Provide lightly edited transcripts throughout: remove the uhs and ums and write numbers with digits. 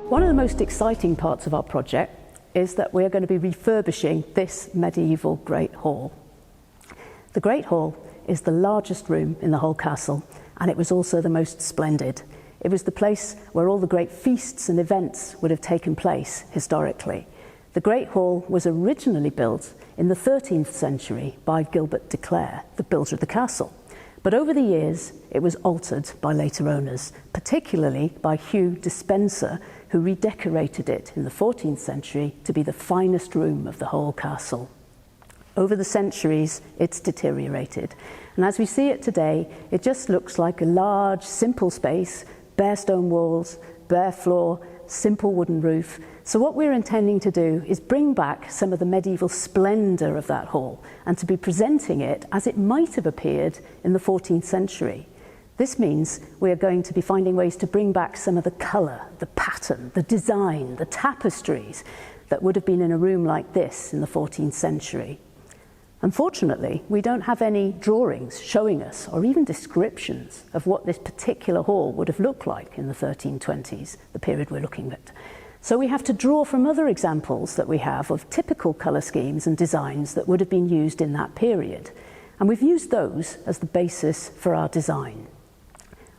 One of the most exciting parts of our project is that we're going to be refurbishing this medieval Great Hall. The Great Hall is the largest room in the whole castle, and it was also the most splendid. It was the place where all the great feasts and events would have taken place historically. The Great Hall was originally built in the 13th century by Gilbert de Clare, the builder of the castle. But over the years, it was altered by later owners, particularly by Hugh Despenser, who redecorated it in the 14th century to be the finest room of the whole castle. Over the centuries, it's deteriorated. And as we see it today, it just looks like a large, simple space, bare stone walls, bare floor, simple wooden roof. So what we're intending to do is bring back some of the medieval splendour of that hall and to be presenting it as it might have appeared in the 14th century. This means we are going to be finding ways to bring back some of the colour, the pattern, the design, the tapestries that would have been in a room like this in the 14th century. Unfortunately, we don't have any drawings showing us, or even descriptions, of what this particular hall would have looked like in the 1320s, the period we're looking at. So we have to draw from other examples that we have of typical colour schemes and designs that would have been used in that period. And we've used those as the basis for our design.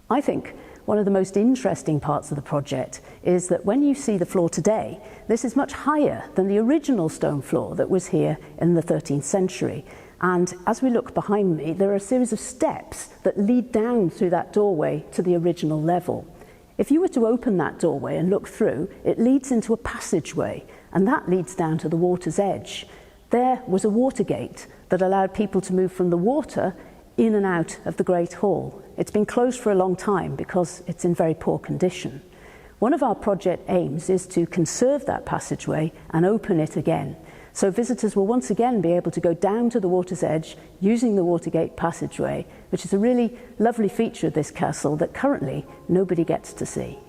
I think one of the most interesting parts of the project is that when you see the floor today, this is much higher than the original stone floor that was here in the 13th century. And as we look behind me, there are a series of steps that lead down through that doorway to the original level. If you were to open that doorway and look through, it leads into a passageway, and that leads down to the water's edge. There was a water gate that allowed people to move from the water in and out of the Great Hall. It's been closed for a long time because it's in very poor condition. One of our project aims is to conserve that passageway and open it again. So visitors will once again be able to go down to the water's edge using the Watergate passageway, which is a really lovely feature of this castle that currently nobody gets to see.